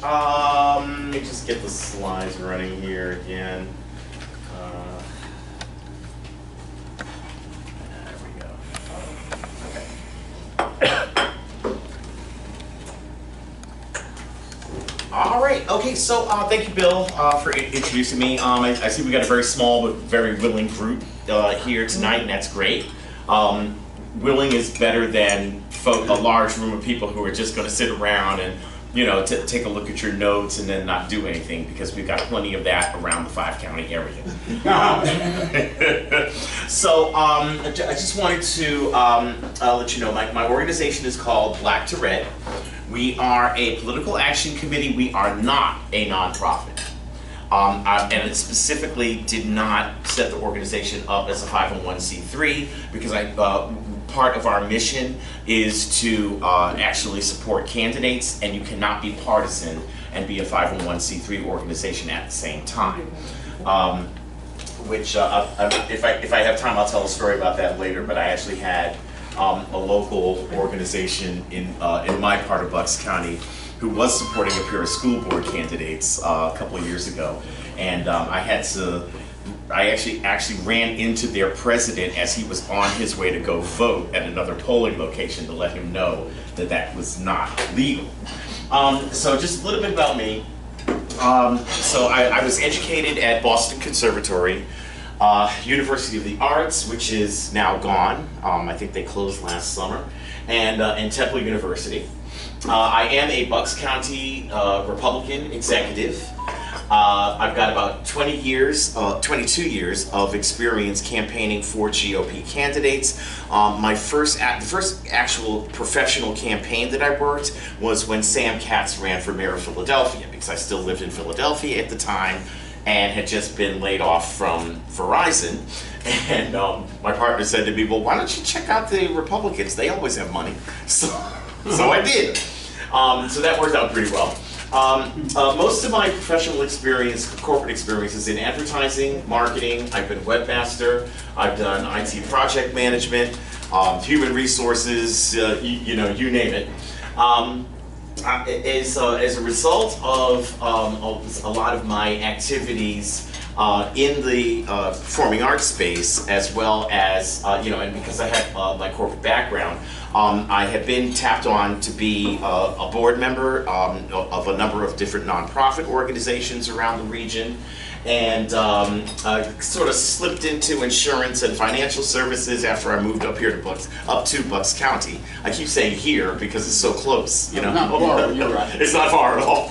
Let me just get the slides running here again. There we go. Okay. All right. Okay. So thank you, Bill, for introducing me. I see we got a very small but very willing group here tonight, and that's great. Willing is better than a large room of people who are just going to sit around and, you know, take a look at your notes and then not do anything, because we've got plenty of that around the 5-county area. So I just wanted to let you know, my organization is called Black2Red. We are a political action committee. We are not a nonprofit. And it specifically did not set the organization up as a 501c3 because part of our mission is to actually support candidates, and you cannot be partisan and be a 501c3 organization at the same time. Which, if I have time, I'll tell a story about that later, but I actually had a local organization in my part of Bucks County who was supporting a pair of school board candidates a couple of years ago, and I actually ran into their president as he was on his way to go vote at another polling location to let him know that that was not legal. So just a little bit about me. So I was educated at Boston Conservatory, University of the Arts, which is now gone. I think they closed last summer, and Temple University. I am a Bucks County Republican executive. I've got about 22 years of experience campaigning for GOP candidates. The first actual professional campaign that I worked was when Sam Katz ran for mayor of Philadelphia, because I still lived in Philadelphia at the time and had just been laid off from Verizon. And my partner said to me, well, why don't you check out the Republicans? They always have money. So I did. So that worked out pretty well. Most of my professional experience, corporate experience, is in advertising, marketing. I've been a webmaster. I've done IT project management, human resources, you name it. As a result of a lot of my activities in the performing arts space, as well as, and because I have my corporate background, I have been tapped on to be a board member of a number of different nonprofit organizations around the region, and sort of slipped into insurance and financial services after I moved up here to Bucks County. I keep saying here because it's so close, you know. Not far, you're right. It's not far at all.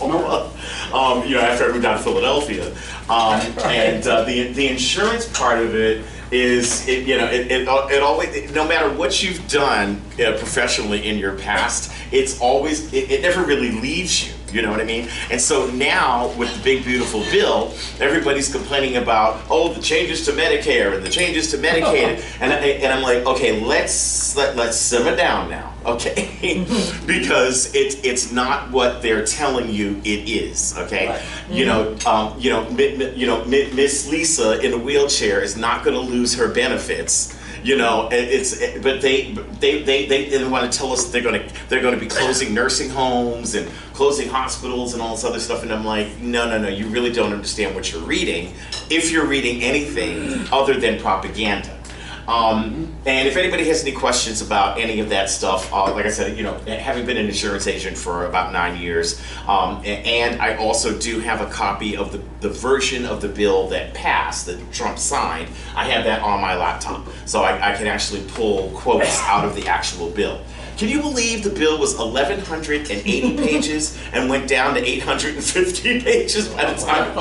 After I moved down to Philadelphia, and the insurance part of it is, it always, no matter what you've done professionally in your past, it never really leaves you. You know what I mean? And so now, with the big beautiful bill, everybody's complaining about, the changes to Medicare and the changes to Medicaid, and I'm like, okay, let's simmer down now, okay? Because it's not what they're telling you it is, okay? Right. Miss Lisa in a wheelchair is not going to lose her benefits. But they want to tell us they're going to be closing nursing homes and closing hospitals and all this other stuff, and I'm like, no, you really don't understand what you're reading if you're reading anything other than propaganda. And if anybody has any questions about any of that stuff, like I said, having been an insurance agent for about 9 years, and I also do have a copy of the version of the bill that passed, that Trump signed. I have that on my laptop, so I can actually pull quotes out of the actual bill. Can you believe the bill was 1,180 pages and went down to 850 pages by the time it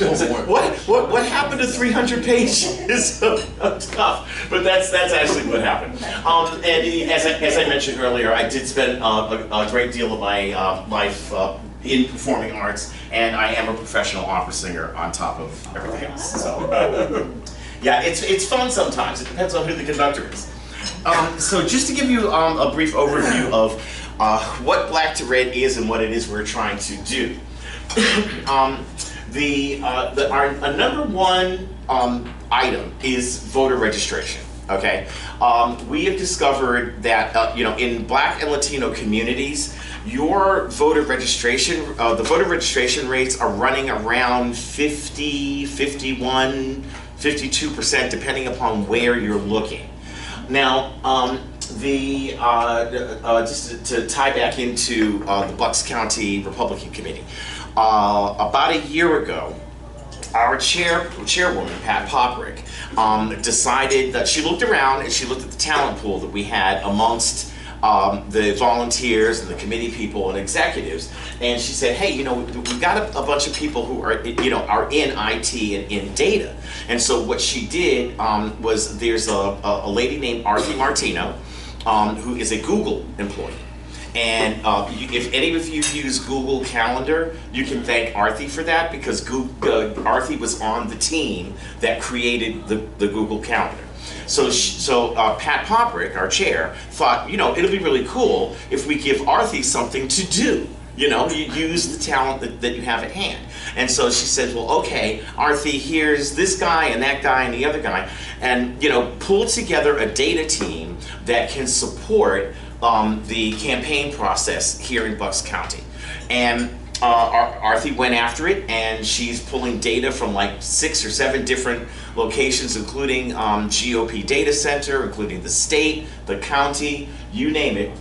was what happened to 300 pages of stuff? But that's actually what happened. And as I mentioned earlier, I did spend a great deal of my life in performing arts, and I am a professional opera singer on top of everything else. So yeah, it's fun sometimes. It depends on who the conductor is. So just to give you a brief overview of what Black2Red is and what it is we're trying to do. Our number one item is voter registration. Okay, we have discovered that in Black and Latino communities, your voter registration, the voter registration rates are running around 50, 51, 52%, depending upon where you're looking. Now, just to tie back into the Bucks County Republican Committee, about a year ago, our chairwoman, Pat Poprick, decided that she looked around and she looked at the talent pool that we had amongst the volunteers and the committee people and executives, and she said, hey, we've got a bunch of people who are in IT and in data. And so what she did was, there's a lady named Arthi Martino, who is a Google employee. And if any of you use Google Calendar, you can thank Arthi for that, because Arthi was on the team that created the Google Calendar. So Pat Poprick, our chair, thought, it'll be really cool if we give Arthi something to do. You use the talent that you have at hand. And so she said, well, okay, Arthi, here's this guy and that guy and the other guy, and pull together a data team that can support the campaign process here in Bucks County. And Arthi went after it, and she's pulling data from like 6 or 7 different locations, including GOP data center, including the state, the county, you name it.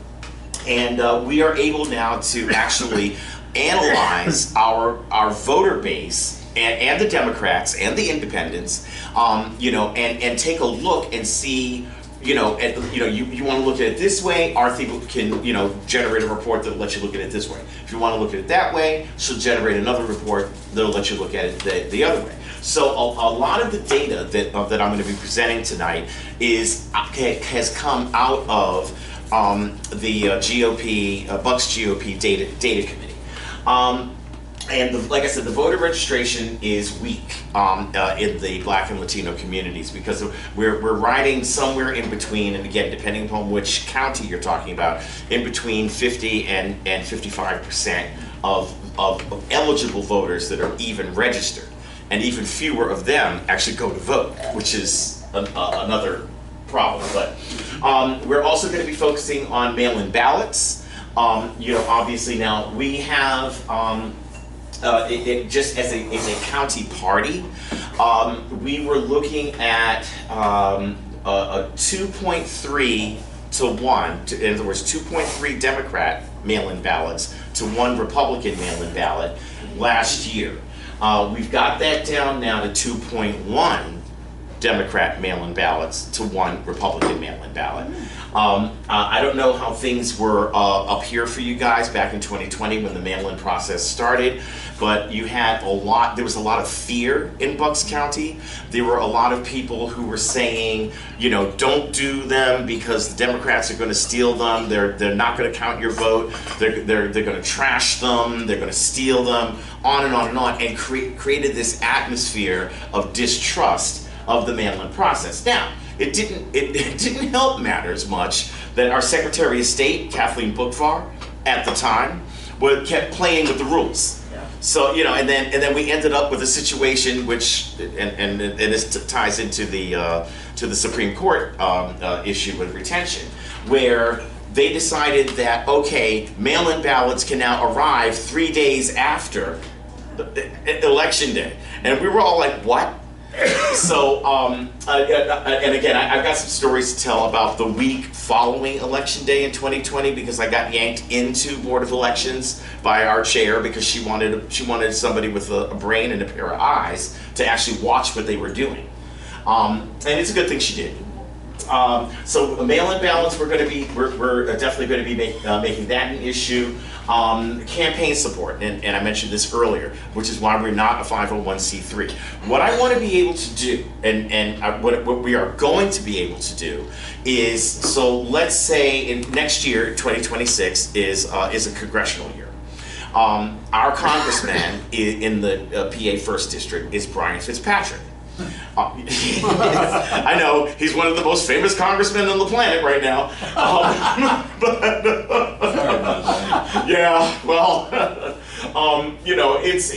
And we are able now to actually analyze our voter base and the Democrats and the independents, and take a look and see. You want to look at it this way, Arthi can, generate a report that'll let you look at it this way. If you want to look at it that way, she'll generate another report that'll let you look at it the other way. So a lot of the data that I'm going to be presenting tonight has come out of the GOP, Bucks GOP data committee. And like I said, the voter registration is weak in the Black and Latino communities, because we're riding somewhere in between, and again, depending upon which county you're talking about, in between 50 and 55% of eligible voters that are even registered. And even fewer of them actually go to vote, which is another problem. But we're also going to be focusing on mail-in ballots. Obviously now we have, just as a county party, we were looking at a 2.3 to 1, in other words, 2.3 Democrat mail-in ballots to 1 Republican mail-in ballot last year. We've got that down now to 2.1 Democrat mail-in ballots to 1 Republican mail-in ballot. I don't know how things were up here for you guys back in 2020 when the mail-in process started, but there was a lot of fear in Bucks County. There were a lot of people who were saying, don't do them because the Democrats are going to steal them. They're not going to count your vote. They're going to trash them. They're going to steal them, on and on and on, and created this atmosphere of distrust of the mail-in process. Now, it didn't help matters much that our Secretary of State, Kathleen Bookvar, at the time, kept playing with the rules. Yeah. So and then we ended up with a situation which, and this ties into the Supreme Court issue with retention, where they decided that, okay, mail-in ballots can now arrive 3 days after Election Day, and we were all like, what? So, and again, I've got some stories to tell about the week following Election Day in 2020, because I got yanked into Board of Elections by our chair because she wanted somebody with a brain and a pair of eyes to actually watch what they were doing. And it's a good thing she did. So mail-in ballots, we're definitely going to be making that an issue. Campaign support, and I mentioned this earlier, which is why we're not a 501c3. What I want to be able to do, and what we are going to be able to do, is, so let's say next year, 2026, is a congressional year. Our congressman in the PA 1st District is Brian Fitzpatrick. I know, he's one of the most famous congressmen on the planet right now. Yeah, well, You know, he's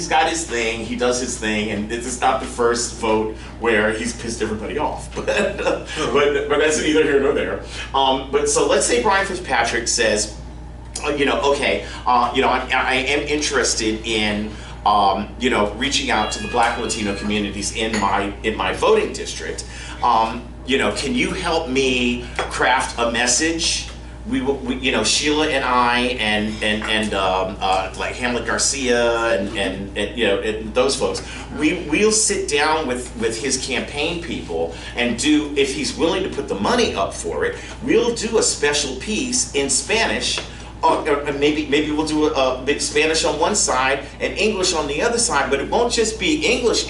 got his thing, he does his thing, and it's not the first vote where he's pissed everybody off. But that's neither here nor there. But so let's say Brian Fitzpatrick says, you know, okay, you know, I am interested in you know, reaching out to the Black and Latino communities in my voting district. You know, can you help me craft a message? We you know, Sheila and I and like Hamlet Garcia and you know, and those folks, we'll sit down with his campaign people and do, if he's willing to put the money up for it, we'll do a special piece in Spanish. Or maybe we'll do a Spanish on one side and English on the other side, but it won't just be English.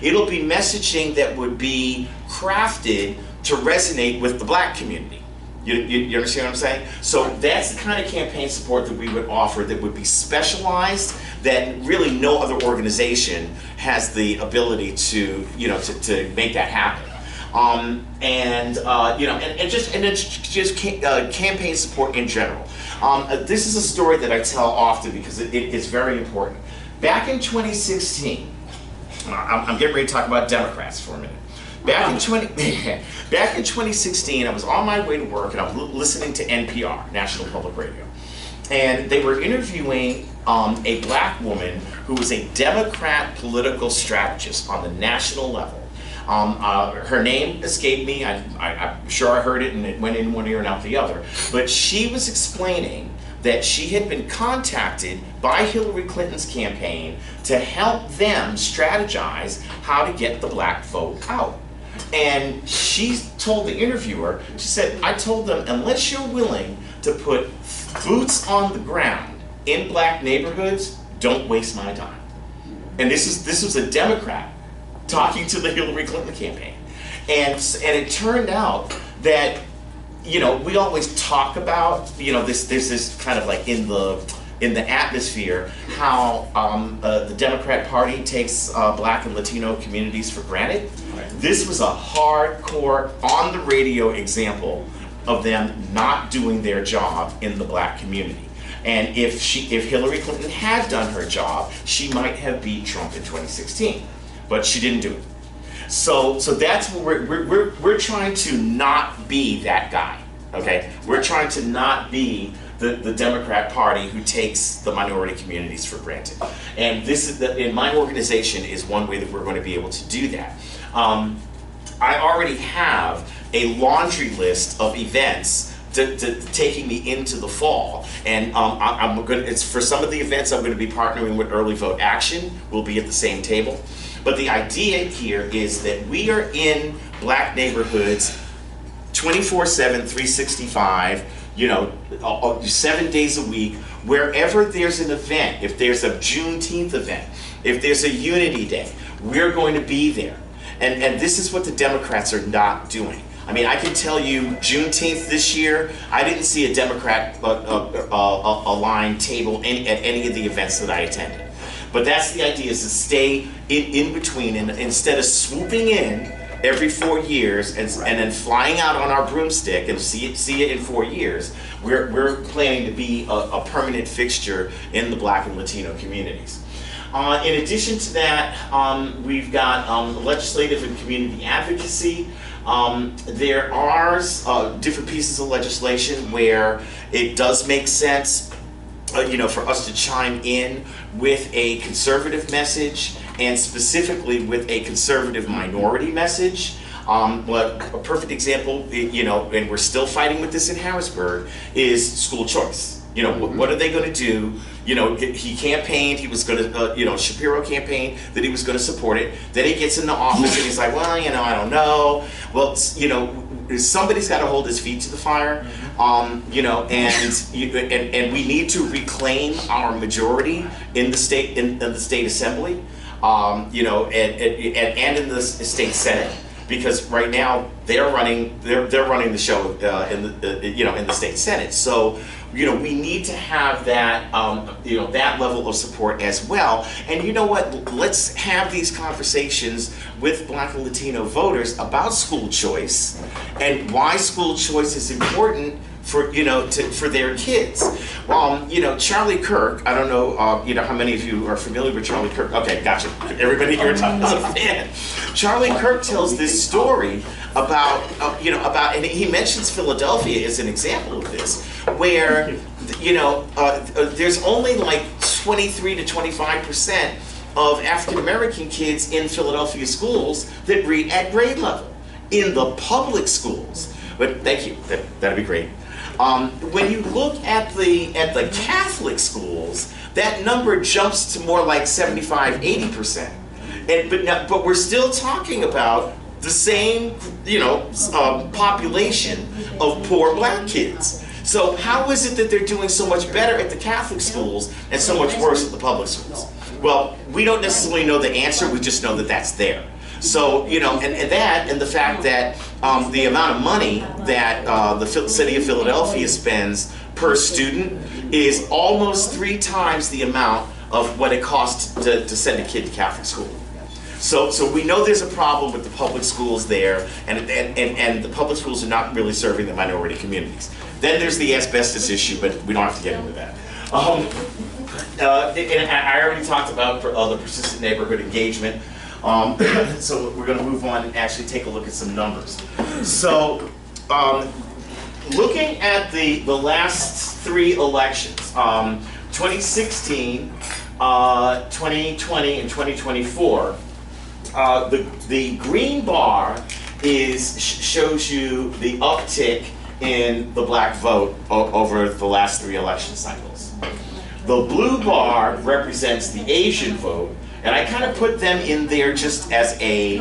It'll be messaging that would be crafted to resonate with the Black community. You understand what I'm saying? So that's the kind of campaign support that we would offer, that would be specialized, that really no other organization has the ability to, you know, to make that happen. You know, and just campaign support in general. This is a story that I tell often because it is very important. Back in 2016, I'm getting ready to talk about Democrats for a minute. Back in 2016, I was on my way to work and I was listening to NPR, National Public Radio. And they were interviewing a Black woman who was a Democrat political strategist on the national level. Her name escaped me. I'm sure I heard it and it went in one ear and out the other. But she was explaining that she had been contacted by Hillary Clinton's campaign to help them strategize how to get the Black vote out. And she told the interviewer, she said, I told them, unless you're willing to put boots on the ground in Black neighborhoods, don't waste my time. And this was a Democrat talking to the Hillary Clinton campaign. And it turned out that, you know, we always talk about, you know, there's this kind of like in the atmosphere how the Democrat Party takes Black and Latino communities for granted. Right. This was a hardcore, on the radio example of them not doing their job in the Black community. And if Hillary Clinton had done her job, she might have beat Trump in 2016. But she didn't do it. So that's what we're trying to not be that guy, okay? We're trying to not be the Democrat Party who takes the minority communities for granted. And this is in my organization is one way that we're going to be able to do that. I already have a laundry list of events taking me into the fall, and it's for some of the events I'm going to be partnering with Early Vote Action. We'll be at the same table. But the idea here is that we are in Black neighborhoods 24/7, 365, you know, 7 days a week, wherever there's an event. If there's a Juneteenth event, if there's a Unity Day, we're going to be there. And this is what the Democrats are not doing. I mean, I can tell you, Juneteenth this year, I didn't see a Democrat aligned table at any of the events that I attended. But that's the idea, is to stay in between, and instead of swooping in every 4 years and then flying out on our broomstick and see it in 4 years, we're planning to be a permanent fixture in the Black and Latino communities. In addition to that, we've got legislative and community advocacy. There are different pieces of legislation where it does make sense, you know, for us to chime in with a conservative message, and specifically with a conservative minority message. But a perfect example, you know, and we're still fighting with this in Harrisburg, is school choice. You know, what are they going to do? You know, he campaigned, he was going to, you know, Shapiro campaigned that he was going to support it. Then he gets into office and he's like, well, you know, I don't know. Well, you know, somebody's got to hold his feet to the fire. You know, and we need to reclaim our majority in the state assembly. You know, and in the state senate, because right now they're running the show in the state senate. So, you know, we need to have that you know, that level of support as well. And you know what? Let's have these conversations with Black and Latino voters about school choice and why school choice is important for for their kids. Charlie Kirk. I don't know how many of you are familiar with Charlie Kirk. Okay, gotcha. Everybody here is a fan. Charlie Kirk tells this story about and he mentions Philadelphia as an example of this, where there's only like 23 to 25% of African American kids in Philadelphia schools that read at grade level in the public schools. But thank you, that'd be great. When you look at the Catholic schools, that number jumps to more like 75–80%. But we're still talking about the same population of poor black kids. So how is it that they're doing so much better at the Catholic schools and so much worse at the public schools? Well, we don't necessarily know the answer, we just know that that's there. So, and the fact that the amount of money that the city of Philadelphia spends per student is almost 3 times the amount of what it costs to send a kid to Catholic school. So we know there's a problem with the public schools there, and the public schools are not really serving the minority communities. Then there's the asbestos issue, but we don't have to get into that. And I already talked about the persistent neighborhood engagement. So we're going to move on and actually take a look at some numbers. So looking at the last 3 elections, 2016, 2020, and 2024, the green bar shows you the uptick in the black vote over the last 3 election cycles. The blue bar represents the Asian vote, and I kind of put them in there just as a,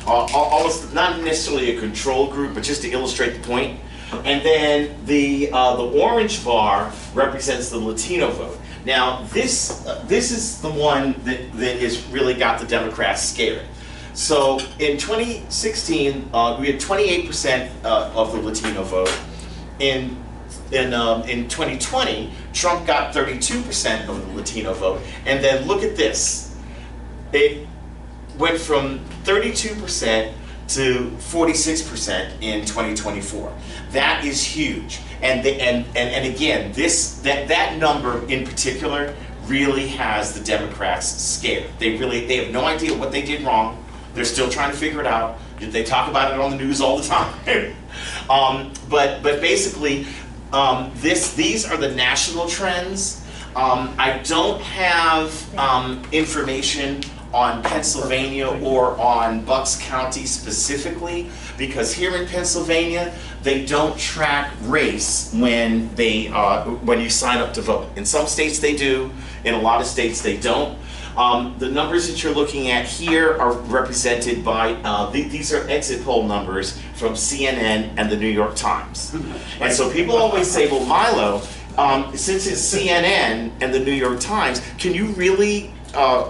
almost not necessarily a control group, but just to illustrate the point. And then the orange bar represents the Latino vote. Now this is the one that has really got the Democrats scared. So in 2016, we had 28% of the Latino vote. In 2020, Trump got 32% of the Latino vote. And then look at this. It went from 32% to 46% in 2024. That is huge. And again, that number in particular really has the Democrats scared. They have no idea what they did wrong. They're still trying to figure it out. They talk about it on the news all the time. But basically, these are the national trends. I don't have information on Pennsylvania or on Bucks County specifically, because here in Pennsylvania, they don't track race when you sign up to vote. In some states they do, in a lot of states they don't. The numbers that you're looking at here are represented by, these are exit poll numbers from CNN and the New York Times. And so people always say, well, Milo, since it's CNN and the New York Times, can you really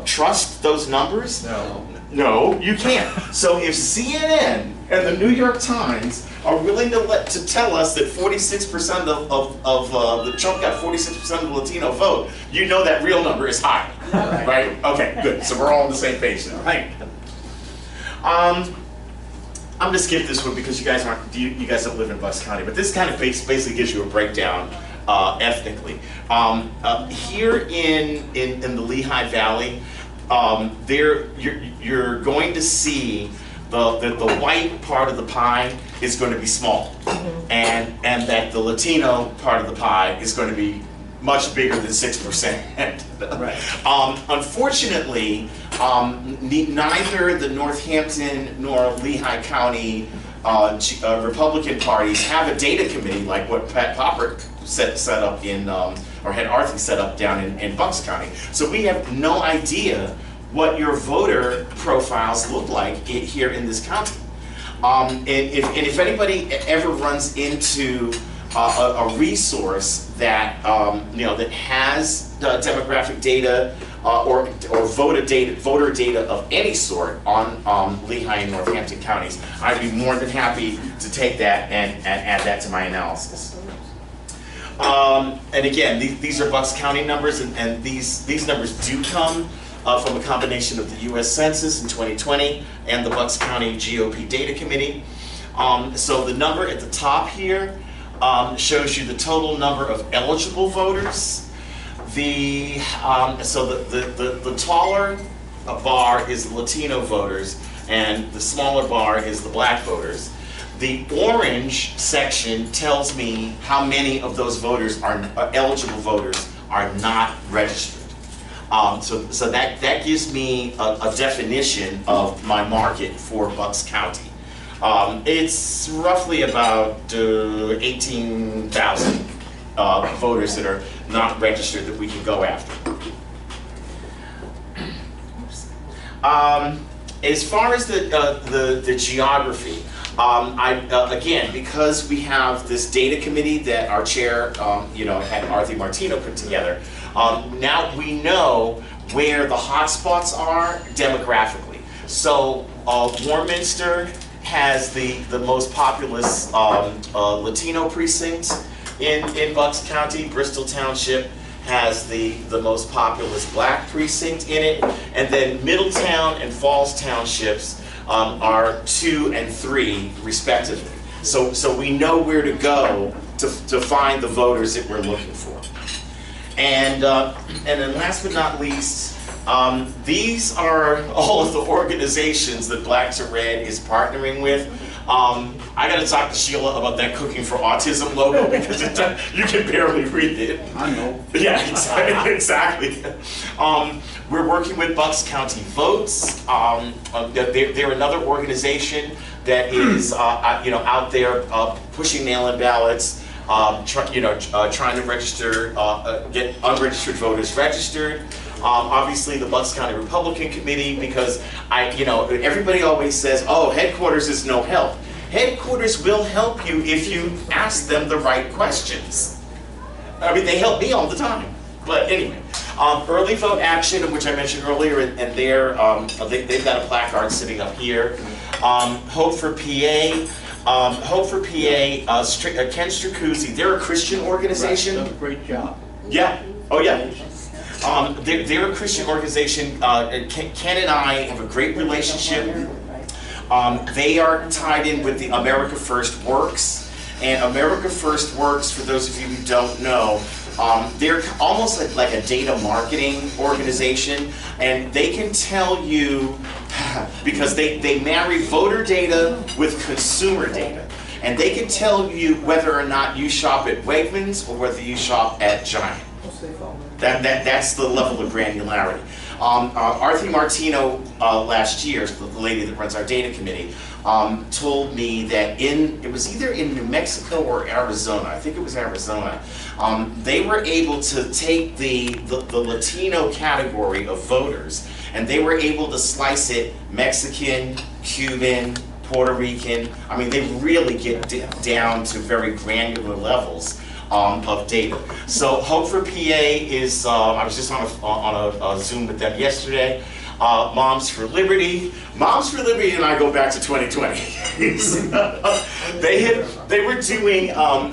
trust those numbers? No. No, you can't. So if CNN and the New York Times are willing to tell us that 46% of the Trump got 46% of the Latino vote, you know that real number is high, right? Okay, good. So we're all on the same page now, right? I'm gonna skip this one because you guys don't live in Bucks County, but this kind of basically gives you a breakdown ethnically. Here in the Lehigh Valley, you're going to see the white part of the pie is going to be small, and that the Latino part of the pie is going to be much bigger than 6%. Right. Unfortunately, neither the Northampton nor Lehigh County Republican parties have a data committee like what Pat Popper set up in, or had Arthur set up down in Bucks County. So we have no idea what your voter profiles look like here in this county. And if anybody ever runs into a resource that that has demographic data or voter data of any sort on Lehigh and Northampton counties, I'd be more than happy to take that and add that to my analysis. And again, these are Bucks County numbers, and these numbers do come from a combination of the U.S. Census in 2020 and the Bucks County GOP Data Committee. So the number at the top here shows you the total number of eligible voters. So the taller bar is the Latino voters, and the smaller bar is the black voters. The orange section tells me how many of those voters eligible voters are not registered. So that gives me a definition of my market for Bucks County. It's roughly about 18,000 voters that are not registered that we can go after. As far as the geography, again, because we have this data committee that our chair, had Arthur Martino put together, now we know where the hotspots are demographically. So Warminster has the most populous Latino precinct in Bucks County. Bristol Township has the most populous black precinct in it, and then Middletown and Falls Townships are 2 and 3 respectively. So we know where to go to find the voters that we're looking for. And then last but not least, these are all of the organizations that Black2Red is partnering with. I got to talk to Sheila about that Cooking for Autism logo because you can barely read it. I know. Yeah, exactly. We're working with Bucks County Votes. They're another organization that is out there pushing mail-in ballots. Trying to register, get unregistered voters registered. Obviously, the Bucks County Republican Committee, because everybody always says, "Oh, headquarters is no help." Headquarters will help you if you ask them the right questions. I mean, they help me all the time. But anyway, Early Vote Action, which I mentioned earlier, and they've got a placard sitting up here. Hope for PA. Hope for PA, Ken Stracuzzi, they're a Christian organization. Right, great job. Yeah, oh yeah. They're a Christian organization. Ken and I have a great relationship. They are tied in with the America First Works. And America First Works, for those of you who don't know, they're almost like a data marketing organization. And they can tell you, because they marry voter data with consumer data. And they can tell you whether or not you shop at Wegmans or whether you shop at Giant. That's the level of granularity. Arthur Martino last year, the lady that runs our data committee, told me that it was either in New Mexico or Arizona, I think it was Arizona, they were able to take the Latino category of voters, and they were able to slice it Mexican, Cuban, Puerto Rican. I mean, they really get down to very granular levels of data. So Hope for PA is, I was just on a Zoom with them yesterday. Moms for Liberty. Moms for Liberty and I go back to 2020. They were doing I'm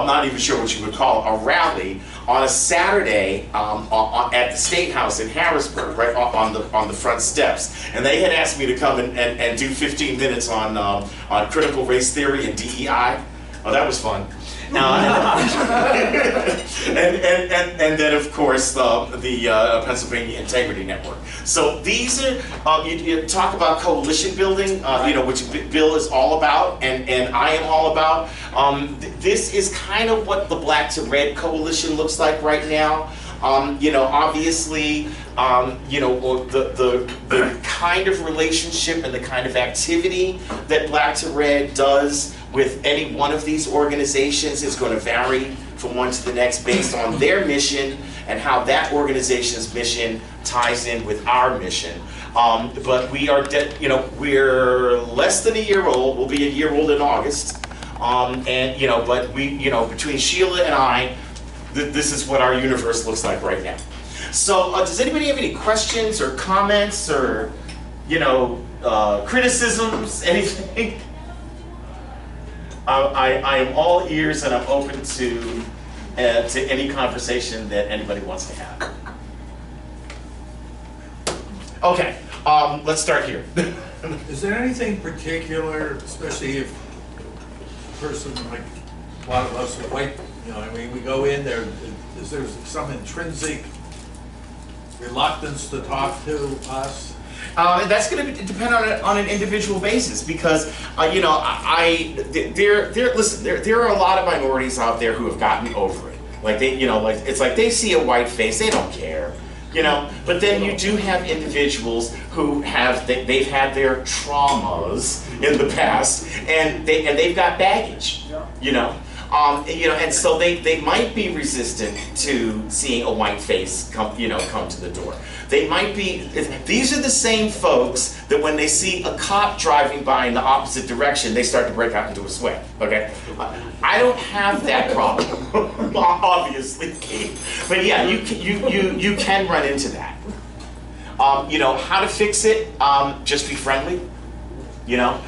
not even sure what you would call it, a rally on a Saturday at the State House in Harrisburg, right on the front steps. And they had asked me to come and do 15 minutes on critical race theory and DEI. Oh, that was fun. And then of course the Pennsylvania Integrity Network. So these are you talk about coalition building, which Bill is all about, and I am all about. This is kind of what the Black2Red coalition looks like right now. Obviously, the kind of relationship and the kind of activity that Black2Red does with any one of these organizations is going to vary from one to the next based on their mission and how that organization's mission ties in with our mission. But we are, we're less than a year old. We'll be a year old in August. But we, between Sheila and I, this is what our universe looks like right now. So does anybody have any questions or comments or, criticisms, anything? I am all ears and I'm open to any conversation that anybody wants to have. Okay, let's start here. Is there anything particular, especially if person like a lot of us are white, you know, I mean, we go in there, is there some intrinsic reluctance to talk to us? That's going to depend on an individual basis, because you know, there are a lot of minorities out there who have gotten over it. Like you know, like it's like they see a white face, they don't care, you know. But then you do have individuals who have they've had their traumas in the past, and they've got baggage, you know. You know, and so they might be resistant to seeing a white face come to the door. They might be. These are the same folks that when they see a cop driving by in the opposite direction, they start to break out into a sweat. Okay, I don't have that problem, obviously, but yeah, you can run into that. You know, how to fix it? Just be friendly. You know.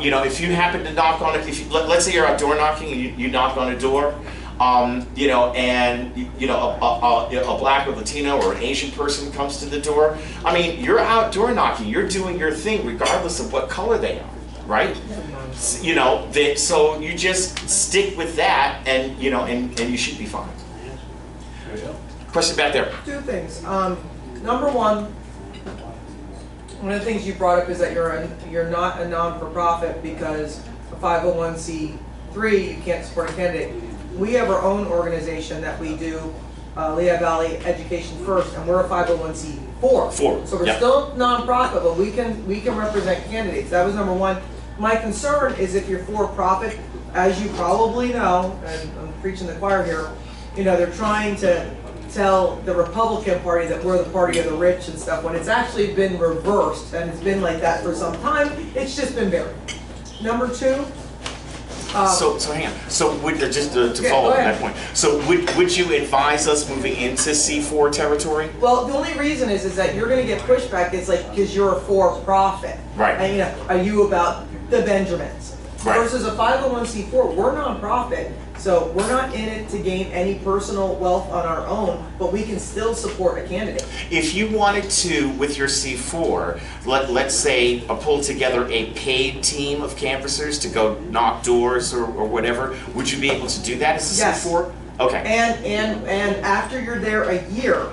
You know, if you happen to knock on it, let's say you're out door knocking and you knock on a door, you know, and you know a black or Latino or an Asian person comes to the door. I mean, you're out door knocking, you're doing your thing regardless of what color they are, right? You know, so you just stick with that, and you know, and you should be fine. Question back there. Two things. Number one of the things you brought up is that you're not a non-for-profit because a 501c3 you can't support a candidate. We have our own organization that we do, Lehigh Valley Education First, and we're a 501c4. So we're still non-profit, but we can represent candidates. That was number one. My concern is if you're for-profit, as you probably know, and I'm preaching the choir here, you know, they're trying to tell the Republican Party that we're the party of the rich and stuff, when it's actually been reversed, and it's been like that for some time. It's just been buried. Number two. So hang on. So just to follow up on that point. So would you advise us moving into C4 territory? Well, the only reason is that you're going to get pushback. It's like because you're a for-profit, right? And you know, are you about the Benjamins? Right. Versus a 501c4, we're nonprofit. So we're not in it to gain any personal wealth on our own, but we can still support a candidate. If you wanted to, with your C4, let's say pull together a paid team of canvassers to go knock doors or whatever, would you be able to do that as a C4? Okay. And after you're there a year,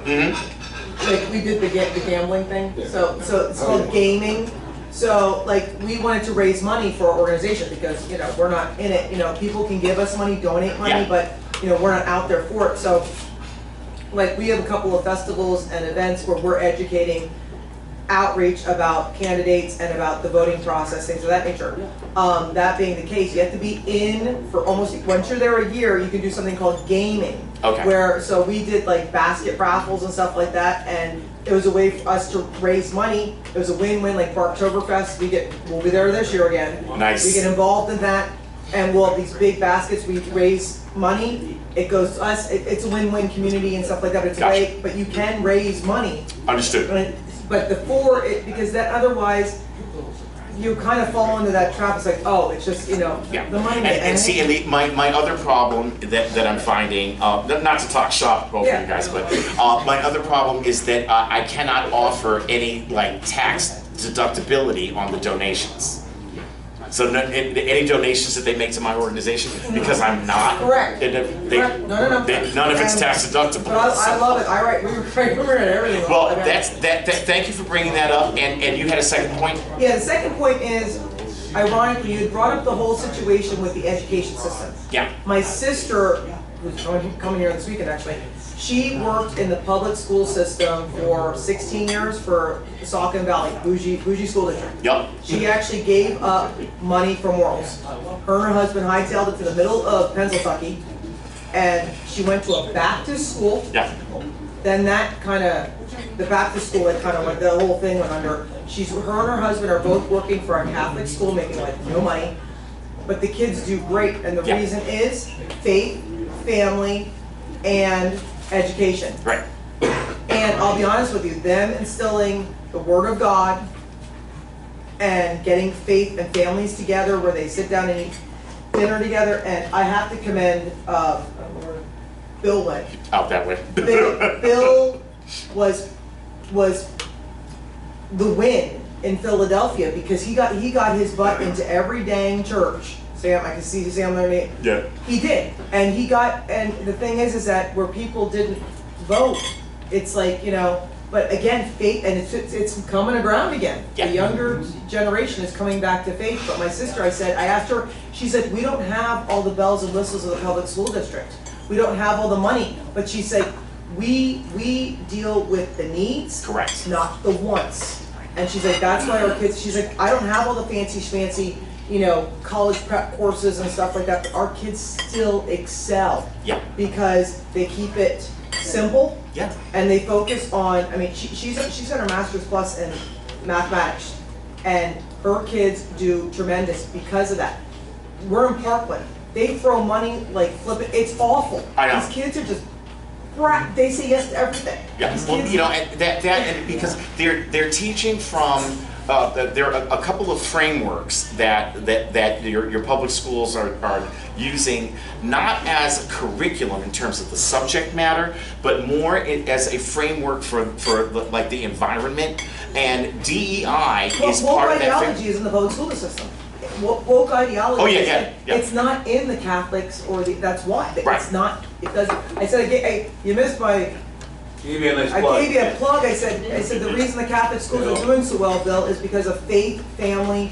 like we did the gambling thing, so it's called gaming. So, like, we wanted to raise money for our organization because, you know, we're not in it. You know, people can give us money, donate money, but, you know, we're not out there for it. So, like, we have a couple of festivals and events where we're educating outreach about candidates and about the voting process, things of that nature. That being the case, you have to be in for almost, once you're there a year, you can do something called gaming. Okay. So we did, like, basket raffles and stuff like that, and it was a way for us to raise money. It was a win-win, like for Oktoberfest. We'll be there this year again. Nice. We get involved in that, and we'll have these big baskets. We raise money. It goes to us. It's a win-win community and stuff like that. But it's a way, but you can raise money. Understood. But because that otherwise you kind of fall into that trap. It's like, oh, it's just, you know, the money. And my other problem that I'm finding, not to talk shop over you guys, but my other problem is that I cannot offer any like tax deductibility on the donations. So any donations that they make to my organization, because I'm not. Correct. Correct. No. None of it's tax deductible. But I love it. We were at everything. Well, thank you for bringing that up. And you had a second point? Yeah, the second point is, ironically, you brought up the whole situation with the education system. Yeah. My sister, who's coming here this weekend actually, she worked in the public school system for 16 years for Saucon Valley, bougie school district. Yep. She actually gave up money for morals. Her and her husband hightailed it to the middle of Pennsylvania, and she went to a Baptist school. Yeah. Then the Baptist school, the whole thing went under. Her and her husband are both working for a Catholic school, making like no money, but the kids do great, and the reason is faith, family, and education. Right. And I'll be honest with you, them instilling the Word of God and getting faith and families together where they sit down and eat dinner together, and I have to commend Bill Lynch. Out that way. Bill was the win in Philadelphia because he got his butt into every dang church Sam, I can see Sam there. Yeah. He did, and he got. And the thing is that where people didn't vote, it's like, you know. But again, faith, and it's coming around again. Yeah. The younger generation is coming back to faith. But my sister, I asked her, she said, we don't have all the bells and whistles of the public school district. We don't have all the money. But she said, we deal with the needs, Correct. not the wants. And she's like, that's why our kids, she's like, I don't have all the fancy, you know, college prep courses and stuff like that, but our kids still excel. Yeah. Because they keep it simple. Yeah. And they focus on, I mean, she's got her master's plus in mathematics, and her kids do tremendous because of that. We're in Parkland. They throw money like flip it. It's awful. I know. These kids are just, they say yes to everything. Yeah, These well, kids- you know, and because they're teaching from there are a couple of frameworks that your public schools are using, not as a curriculum in terms of the subject matter, but more as a framework for like the environment, and DEI is part of that. Woke ideology is in the public school system. Woke ideology. Oh, yeah. It's not in the Catholics or that's why. Right. It's not. It doesn't. I said, hey, you missed my. Give you a nice I plug. gave you a plug. I said the reason the Catholic schools are doing so well, Bill, is because of faith, family,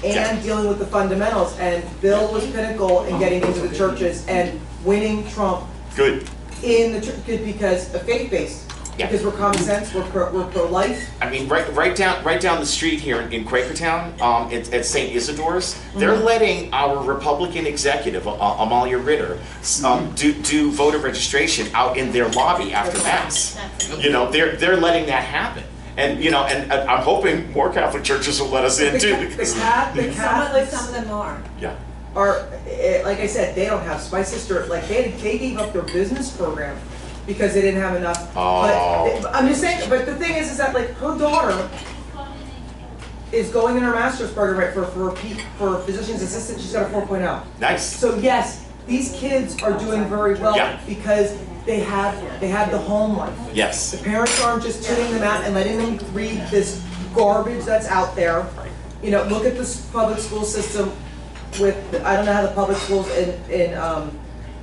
and dealing with the fundamentals. And Bill was pinnacle in getting into the churches and winning Trump Good. in the church because of faith-based. Yeah. Because we're common sense, we're pro-life. I mean, right down the street here in Quakertown, at St. Isidore's, they're letting our Republican executive, Amalia Ritter, do voter registration out in their lobby after Mass. You know, they're letting that happen. And, you know, and I'm hoping more Catholic churches will let us in too. Because, The Some Catholics of them are. yeah. are, like I said, they don't have, my sister, like, they gave up their business program because they didn't have enough. Oh. But I'm just saying, but the thing is that, like, her daughter is going in her master's program right, for physician's assistant. She's got a 4.0. Nice. So yes, these kids are doing very well Yeah. because they have the home life. Yes. The parents aren't just tuning them out and letting them read this garbage that's out there. You know, look at this public school system with, I don't know how the public schools in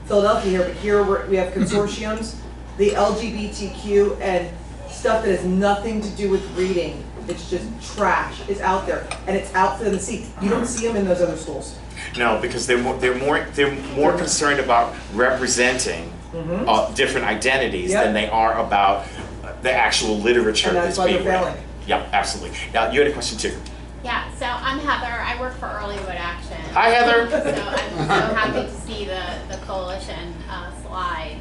Philadelphia here, but here we have consortiums, the LGBTQ and stuff that has nothing to do with reading. It's just trash. It's out there, and it's out for them to see. You don't see them in those other schools. No, because they're more concerned about representing different identities Yep. than they are about the actual literature And that's why being they're read. failing. Yeah, absolutely. Now, you had a question too. Yeah, so I'm Heather. I work for Early Vote Action. Hi, Heather. So I'm so happy to see the coalition slide.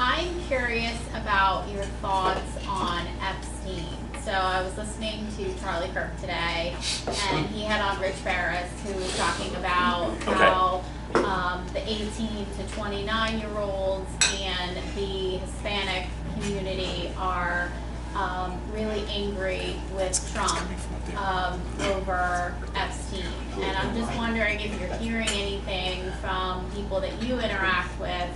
I'm curious about your thoughts on Epstein. So I was listening to Charlie Kirk today, and he had on Rich Ferris, who was talking about how the 18 to 29-year-olds and the Hispanic community are really angry with Trump over Epstein. And I'm just wondering if you're hearing anything from people that you interact with,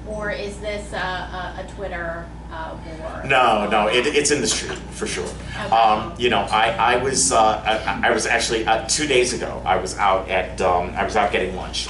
or is this a Twitter war? No, it's in the street for sure. Okay. You know, I was actually 2 days ago. I was out getting lunch,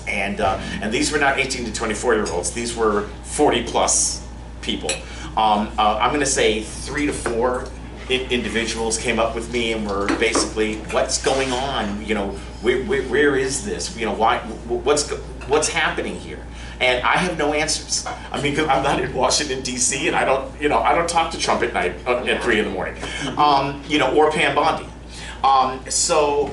and these were not 18 to 24-year-olds. These were 40+ people. I'm going to say 3 to 4 individuals came up with me and were basically, what's going on? You know, where is this? You know, what's happening here? And I have no answers. I mean, 'cause I'm not in Washington D.C. and I don't talk to Trump at night at 3 in the morning, you know, or Pam Bondi. So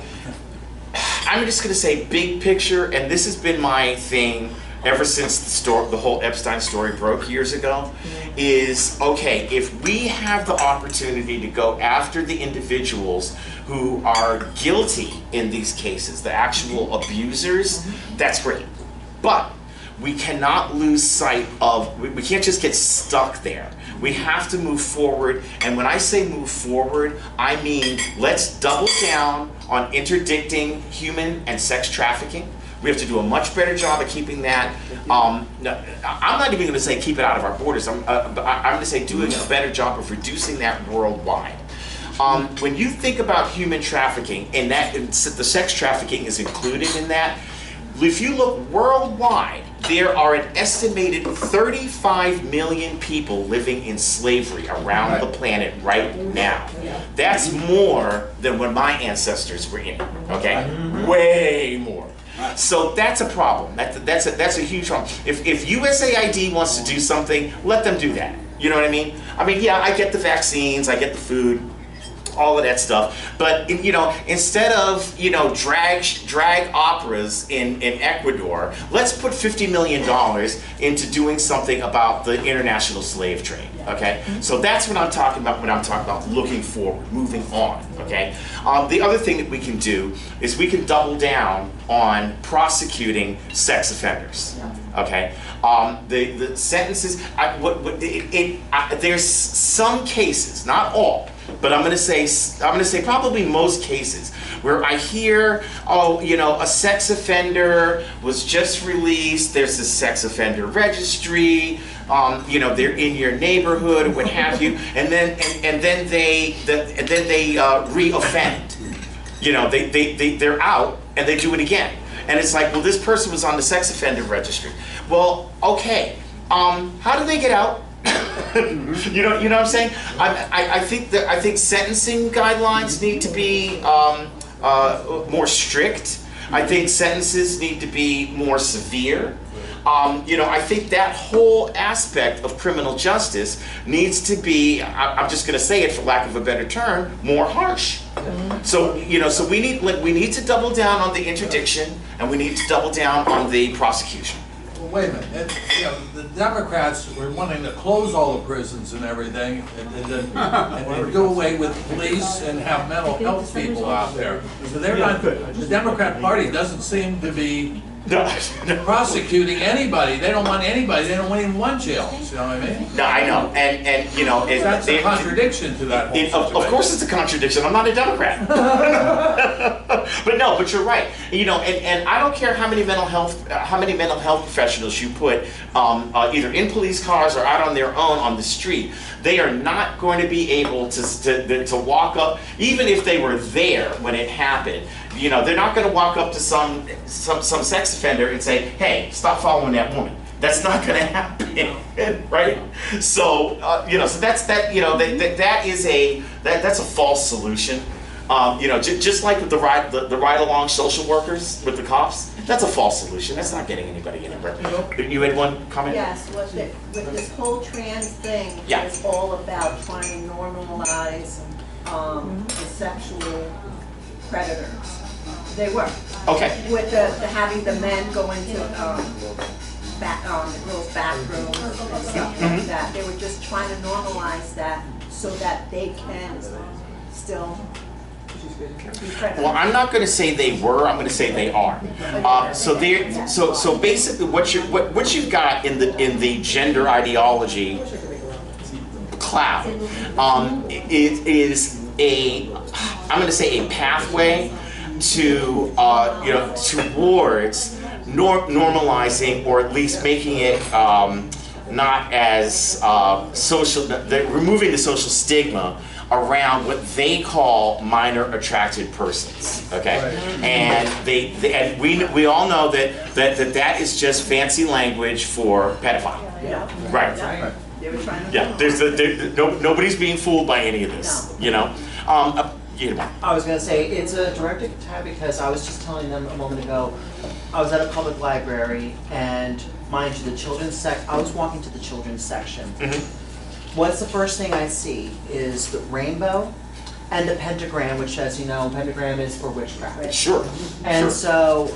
I'm just going to say big picture, and this has been my thing ever since the whole Epstein story broke years ago, is, okay, if we have the opportunity to go after the individuals who are guilty in these cases, the actual abusers, that's great. But we cannot lose sight of, we can't just get stuck there. We have to move forward, and when I say move forward, I mean let's double down on interdicting human and sex trafficking. We have to do a much better job of keeping that. I'm not even going to say keep it out of our borders. I'm going to say doing a better job of reducing that worldwide. When you think about human trafficking, and that the sex trafficking is included in that, if you look worldwide, there are an estimated 35 million people living in slavery around the planet right now. That's more than when my ancestors were in it, okay? Way more. So that's a problem. That's a huge problem. If USAID wants to do something, let them do that. You know what I mean? I mean, yeah, I get the vaccines, I get the food, all of that stuff, but you know, instead of, you know, drag operas in Ecuador, let's put $50 million into doing something about the international slave trade. Okay, so that's what I'm talking about when I'm talking about looking forward, moving on. Okay, the other thing that we can do is we can double down on prosecuting sex offenders. Okay, the sentences. There's some cases, not all, but I'm going to say probably most cases where I hear, oh, you know, a sex offender was just released. There's a sex offender registry. You know, they're in your neighborhood or what have you, and then they re-offend. You know, they're out and they do it again, and it's like, well, this person was on the sex offender registry. Well, okay, how do they get out? You know what I'm saying? I think sentencing guidelines need to be more strict. I think sentences need to be more severe. You know, I think that whole aspect of criminal justice needs to be, I'm just going to say it for lack of a better term, more harsh. So, you know, so we need to double down on the interdiction, and we need to double down on the prosecution. Well, wait a minute. You know, the Democrats were wanting to close all the prisons and everything, and do away with police and have mental health people out there. So they're not. The Democrat Party doesn't seem to be prosecuting anybody. They don't want anybody. They don't even want jail. You know what I mean? No, I know, and you know, that's a contradiction to that whole situation. Of course, it's a contradiction. I'm not a Democrat. But you're right. You know, and I don't care how many mental health professionals you put either in police cars or out on their own on the street. They are not going to be able to walk up, even if they were there when it happened. You know, they're not going to walk up to some sex offender and say, "Hey, stop following that woman." That's not going to happen, right? So you know, so that's that. You know, that's a false solution. You know, just like with the ride-along social workers with the cops, that's a false solution. That's not getting anybody anywhere. You had one comment? Yes, with this whole trans thing, Yeah. is all about trying to normalize the sexual predators. They were. Okay. With the having the men go into the girls' bathrooms and stuff like that. They were just trying to normalize that so that they can still be predators. Well, I'm not going to say they were. I'm going to say they are. So basically, what you've got in the gender ideology cloud is I'm going to say a pathway to you know, towards normalizing, or at least making it not as social, removing the social stigma around what they call minor attracted persons. Okay, and we all know that is just fancy language for pedophile. Yeah. Right. They were trying to. Yeah. Nobody's being fooled by any of this. No. You know. I was going to say, it's a direct attack because I was just telling them a moment ago, I was at a public library, and mind you, I was walking to the children's section. What's the first thing I see is the rainbow and the pentagram, which, as you know, pentagram is for witchcraft. Sure. And so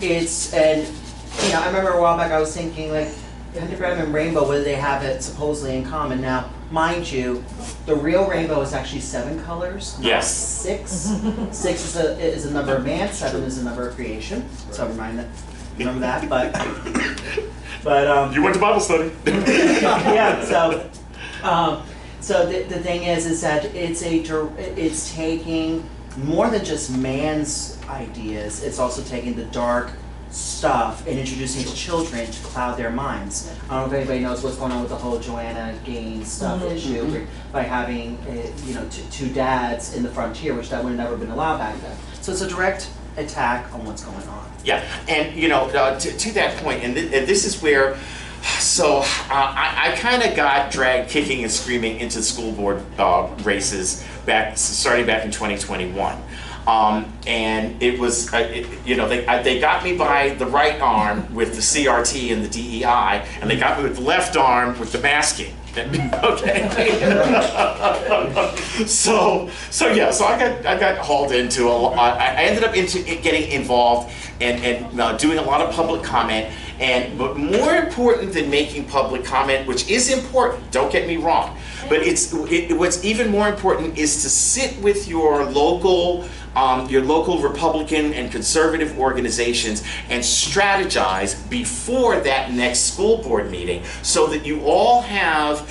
and you know, I remember a while back I was thinking, like, pentagram and rainbow, what do they have it supposedly in common? Now, mind you, the real rainbow is actually 7 colors, not Yes. 6. 6 is a number of man, 7 is a number of creation. So remember that. But You went to Bible study. yeah. So the thing is that it's taking more than just man's ideas. It's also taking the dark stuff and introducing it to children to cloud their minds. I don't know if anybody knows what's going on with the whole Joanna Gaines stuff issue by having, two dads in the frontier, which that would have never been allowed back then. So it's a direct attack on what's going on. Yeah, and to that point, and this is where, so I kind of got dragged kicking and screaming into school board races starting back in 2021. And it was, they got me by the right arm with the CRT and the DEI, and they got me with the left arm with the masking. Okay. So I got hauled into I ended up getting involved and doing a lot of public comment. But more important than making public comment, which is important, don't get me wrong, but what's even more important is to sit with your local Republican and conservative organizations and strategize before that next school board meeting, so that you all have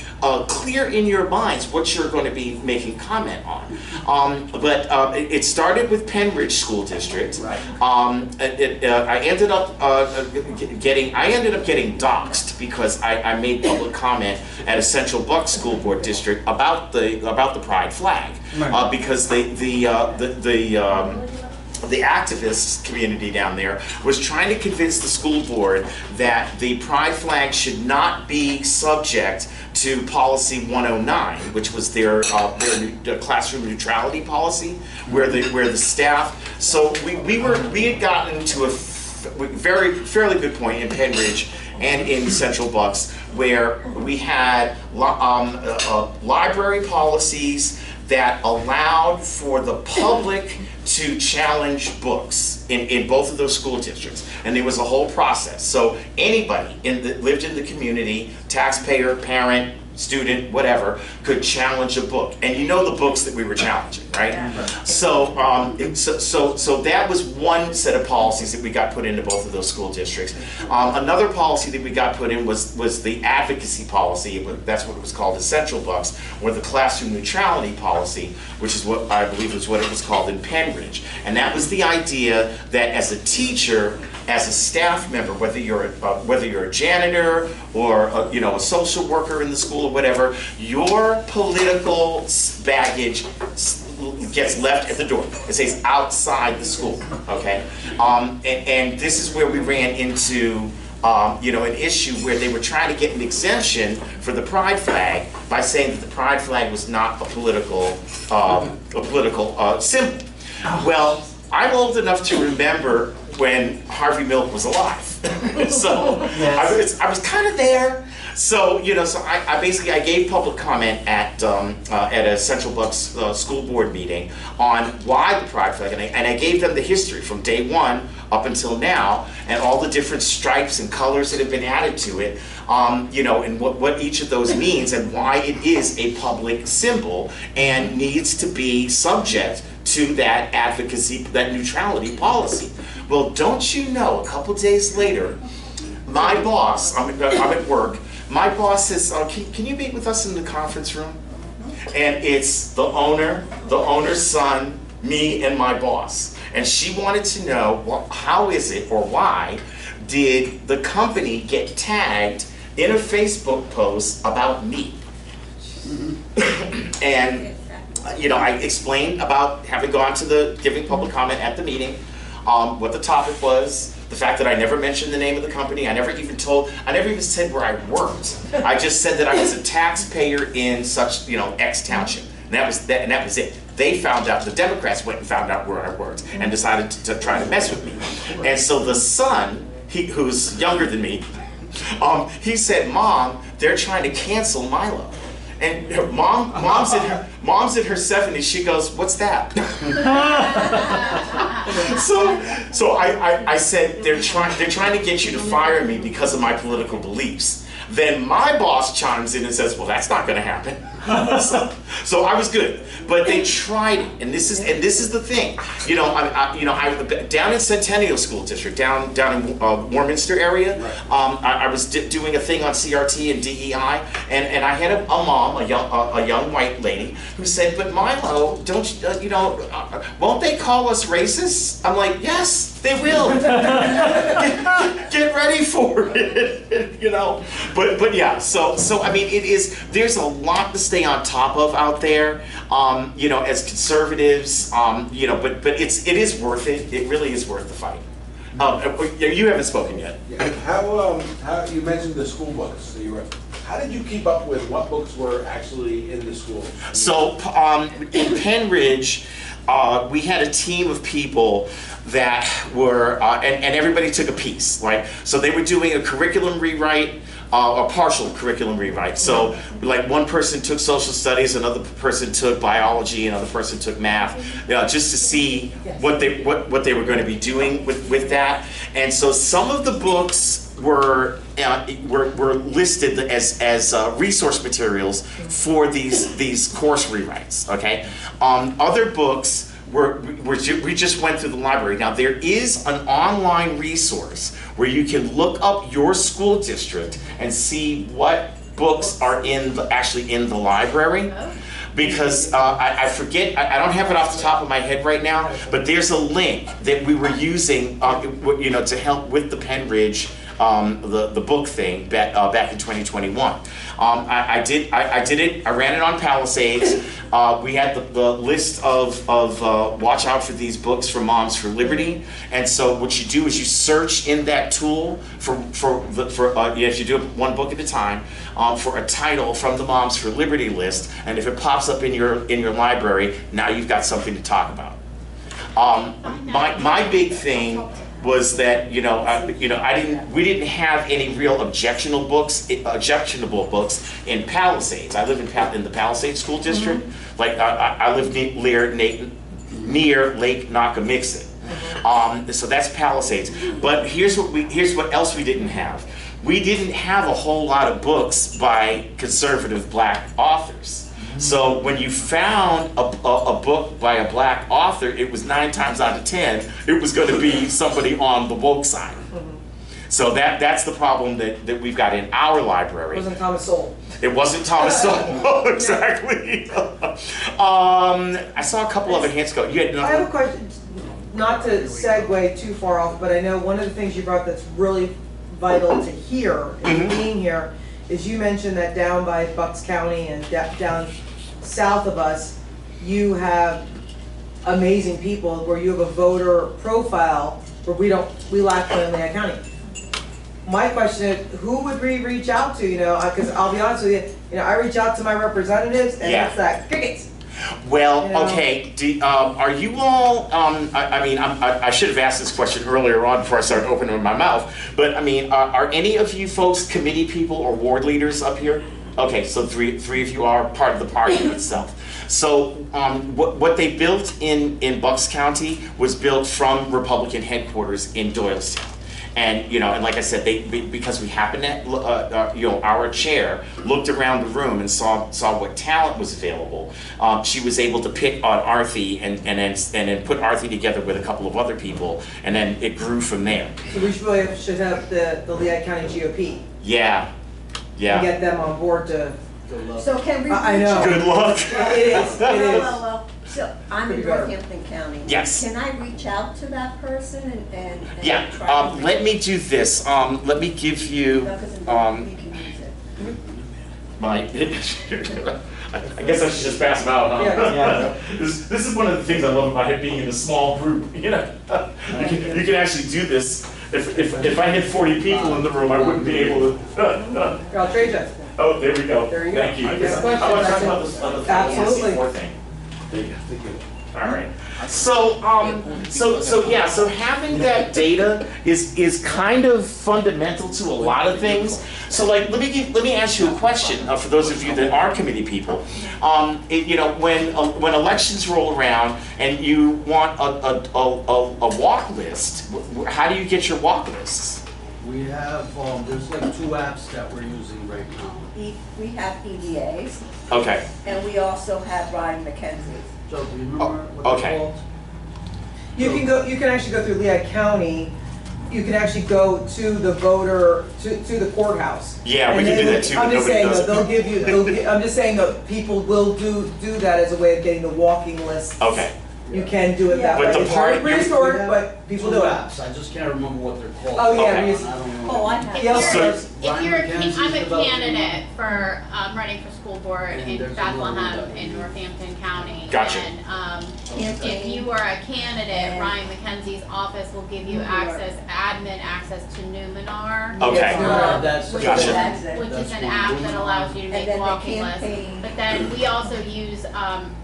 clear in your minds what you're going to be making comment on. But it started with Penridge School District. Right. I ended up getting doxxed because I made public comment at a Central Bucks School Board District about the pride flag, because the activist community down there was trying to convince the school board that the pride flag should not be subject to policy 109, which was their classroom neutrality policy, where the staff. So we had gotten to a fairly good point in Penridge and in Central Bucks, where we had library policies that allowed for the public to challenge books in both of those school districts, and there was a whole process. So anybody lived in the community, taxpayer, parent, student, whatever, could challenge a book, and the books that we were challenging, right? Yeah. So that was one set of policies that we got put into both of those school districts. Another policy that we got put in was the advocacy policy. That's what it was called in Central Bucks, or the classroom neutrality policy, which is what I believe was what it was called in Penridge. And that was the idea that as a teacher, as a staff member, whether you're a janitor or a social worker in the school or whatever, your political baggage gets left at the door. It stays outside the school. Okay, and this is where we ran into an issue where they were trying to get an exemption for the pride flag by saying that the pride flag was not a political symbol. Well, I'm old enough to remember when Harvey Milk was alive. So yes. I was kind of there. So I basically gave public comment at a Central Bucks school board meeting on why the pride flag, and I gave them the history from day one up until now, and all the different stripes and colors that have been added to it, and what each of those means, and why it is a public symbol and needs to be subject to that advocacy, that neutrality policy. Well, don't you know, a couple days later, my boss, I'm at work, my boss says, can you meet with us in the conference room? And it's the owner's son, me, and my boss. And she wanted to know, how is it, or why did the company get tagged in a Facebook post about me? And I explained about having gone to giving public comment at the meeting, what the topic was, the fact that I never mentioned the name of the company. I never even said where I worked. I just said that I was a taxpayer in such, X township. And that was it. They found out, the Democrats went and found out where I worked and decided to try to mess with me. And so the son, who's younger than me, he said, "Mom, they're trying to cancel Milo." And mom's in her 70s. She goes, "What's that?" So I said, they're trying to get you to fire me because of my political beliefs. Then my boss chimes in and says, "Well, that's not going to happen." So I was good, but they tried it, and this is the thing. I down in Centennial School District, down in Warminster area. I was doing a thing on CRT and DEI, and I had a mom, a young white lady, who said, "But Milo, don't won't they call us racist?" I'm like, "Yes." They will. Get ready for it, you know. But yeah. So I mean, there's a lot to stay on top of out there. You know, as conservatives, you know, but it is worth it. It really is worth the fight. You haven't spoken yet. Yeah. How you mentioned the school books that you read. How did you keep up with what books were actually in the schools? So in Penridge, we had a team of people that were, and everybody took a piece, right? So they were doing a curriculum rewrite, a partial curriculum rewrite. So like one person took social studies, another person took biology, another person took math, just to see what they were going to be doing with that. And so some of the books were listed as resource materials for these course rewrites. Okay, other books we just went through the library. Now there is an online resource where you can look up your school district and see what books are actually in the library. Because I forget, I don't have it off the top of my head right now, but there's a link that we were using, you know, to help with the Penridge, the book thing back in 2021. I did it. I ran it on Palisades. We had the list of watch out for these books from Moms for Liberty, and so what you do is you search in that tool yes, you do it one book at a time, for a title from the Moms for Liberty list, and if it pops up in your library, now you've got something to talk about. My big thing was that we didn't have any real objectionable books in Palisades. I live in the Palisades School District. Like I live near Lake Nakamixon. So that's Palisades. But here's what else we didn't have. We didn't have a whole lot of books by conservative black authors. So when you found a book by a black author, it was 9 times out of 10, it was going to be somebody on the woke side. So that's the problem that we've got in our library. It wasn't Thomas Sowell. It wasn't Thomas Sowell, exactly. I saw a couple other hands go. You had I have a question, not to segue too far off, but I know one of the things you brought up that's really vital to hear, and being here, is you mentioned that down by Bucks County and down south of us, you have amazing people where you have a voter profile where we lack one in Lehigh County. My question is, who would we reach out to? You know, because I'll be honest with you, I reach out to my representatives, and it's like crickets. Well, okay. Are you all? I should have asked this question earlier on before I started opening my mouth. But I mean, are any of you folks committee people or ward leaders up here? Okay, so three of you are part of the party itself. So what they built in Bucks County was built from Republican headquarters in Doylestown. And and like I said, because we happened at our chair looked around the room and saw what talent was available. She was able to pick on Arthi and then put Arthi together with a couple of other people, and then it grew from there. So we should have the Lehigh County GOP. Yeah. And get them on board to. So can we? I know. Good luck. It is. Well. So I'm in Pretty good. Northampton County. Yes. Can I reach out to that person and Yeah. try to Let me do this. Let me give you. No, 'cause we can use it. My. I guess I should just pass them out, huh? Yeah. This is one of the things I love about it being in a small group. You can actually do this. If I had 40 people in the room, I wouldn't be able to. I'll trade you. Oh, there we go. There you go. Thank you. Yes, How about I talk question. about this other thing? Absolutely. NC4 thing? All right. So having that data is kind of fundamental to a lot of things. So like, let me ask you a question for those of you that are committee people. When elections roll around and you want a walk list, how do you get your walk lists? We have, there's like 2 apps that we're using right now. We have EDAs, Okay. and we also have Ryan McKenzie. So do you remember what okay. they're called? You can actually go through Lehigh County. You can actually go to the voter to the courthouse. Yeah, we And can they do will- that too. I'm but just nobody saying does that it. they'll give you. I'm just saying that people will do that as a way of getting the walking list. Okay. you can do it that But way. the It's part- very prehistoric, but people do it. apps, I just can't remember what they're called. Oh, yeah, Okay. we used- I don't know. Oh, I have. If Yeah, you're, so- if you're, Ryan McKenzie's I'm a developing candidate for running for school board And in there's a Bethlehem little- in Northampton County. Gotcha. And if you are a candidate, Ryan McKenzie's office will give you access, admin access to Numenar. Okay. Yeah. That's. Which Gotcha. which is an app that allows you to And make then the walking lists. campaign. But then we also use, as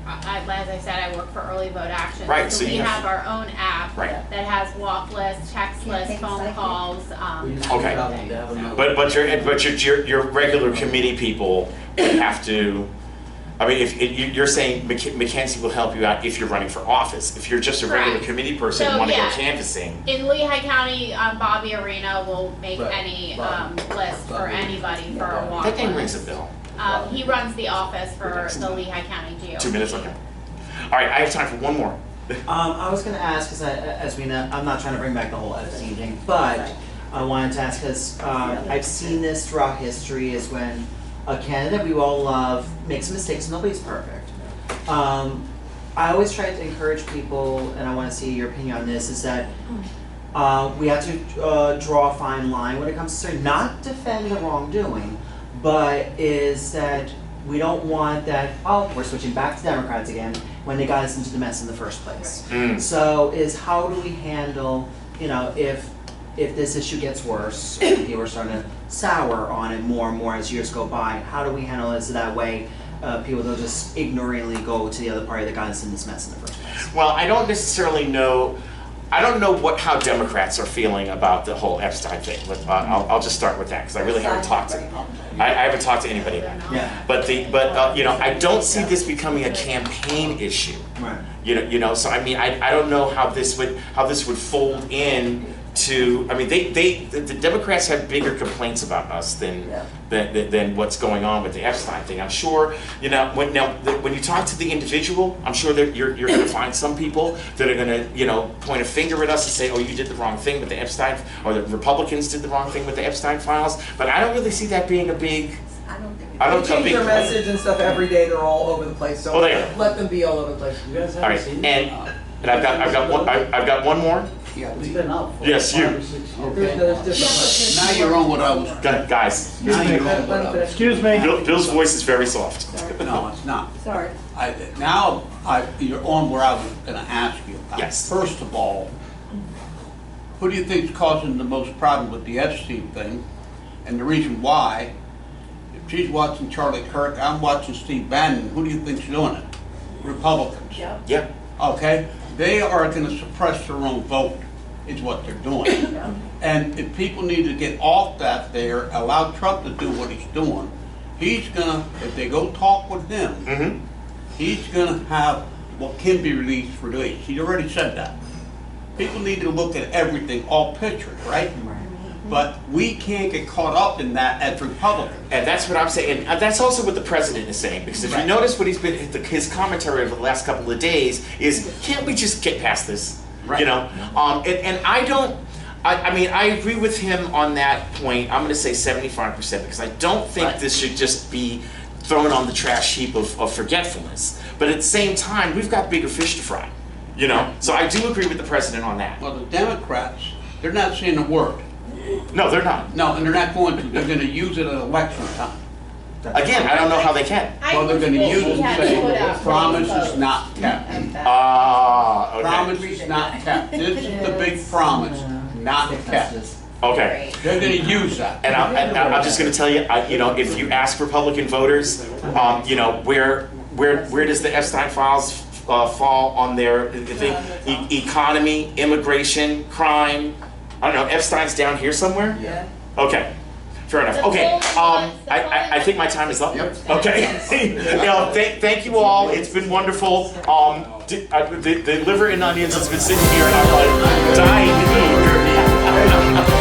I said, I work for Early Vote Action. Right, So so we you have have- our own app Right. that has walk lists, text lists, Campaign phone cycle. calls, We used that to Okay. kind of have thing. to have another- But your regular committee people would have to, I mean, if you're saying Mackenzie will help you out if you're running for office. If you're just a regular Correct. committee person So, and want to go yeah. canvassing, In Lehigh County, Bobby Arena will make Right. any Bobby. list for Bobby. anybody for a walk that name rings list. a bell. He runs the office for the Lehigh County GOP. 2 minutes, okay. All right, I have time for one more. I was gonna ask, because as we know, I'm not trying to bring back the whole Epstein thing, but I wanted to ask, because I've seen this throughout history, is when a candidate we all love makes mistakes, nobody's perfect. I always try to encourage people, and I wanna see your opinion on this, is that we have to draw a fine line when it comes to not defend the wrongdoing, but is that we don't want that, oh, we're switching back to Democrats again, when they got us into the mess in the first place. So is how do we handle, if this issue gets worse, and people are starting to sour on it more and more as years go by, how do we handle it so that way people don't just ignorantly go to the other party that got us in this mess in the first place? Well, I don't necessarily know. I don't know how Democrats are feeling about the whole Epstein thing. I'll just start with that because I really haven't talked to. I haven't talked to anybody about it. Yeah. But I don't see this becoming a campaign issue. Right. So I mean, I don't know how this would fold in to. I mean, the Democrats have bigger complaints about us than what's going on with the Epstein thing. I'm sure when you talk to the individual, I'm sure that you're going to find some people that are going to point a finger at us and say, oh, you did the wrong thing with the Epstein, or the Republicans did the wrong thing with the Epstein files. But I don't really see that being a big. I don't think. I don't They think change big their complaint. message and stuff every day, they're all over the place, so Oh, they are. let them be all over the place. You guys All haven't right, seen and it? I've got one more. It's been out for Yes, you. 5 or 6 years. There's different. Now you're on what I was, Guys, now you're on what I was. Excuse me. Bill's voice is very soft. No, it's not. Sorry. You're on where I was gonna ask you about. Yes. First of all, who do you think is causing the most problem with the Epstein thing? And the reason why, if she's watching Charlie Kirk, I'm watching Steve Bannon, who do you think's doing it? Republicans. Yeah. Okay? They are gonna suppress their own vote, is what they're doing. And if people need to get off that there, allow Trump to do what he's doing, he's gonna, if they go talk with him, Mm-hmm. he's gonna have what can be released for release. He's already said that. People need to look at everything, all pictures, right? But we can't get caught up in that as Republicans. And that's what I'm saying. And that's also what the president is saying. Because if you Right. notice what his commentary over the last couple of days is, can't we just get past this? Right. And I don't. I mean, I agree with him on that point. I'm going to say 75% because I don't think Right. this should just be thrown on the trash heap of forgetfulness. But at the same time, we've got bigger fish to fry. So I do agree with the president on that. Well, the Democrats, they're not saying a word. No, they're not. No, and they're not going to. They're gonna use it at election time. Again, I don't know how they can. Well, they're gonna use it and say, promises not kept. Ah, okay. Promises not kept. This is the big promise, not kept. Okay. They're gonna use that. And I'm just going to tell you, if you ask Republican voters, where does the Epstein files fall on their economy, immigration, crime? I don't know. Epstein's down here somewhere. Yeah. Okay. Fair enough. Okay. I think my time is up. Okay. Thank you all. It's been wonderful. The liver and onions has been sitting here, and I'm like dying to eat.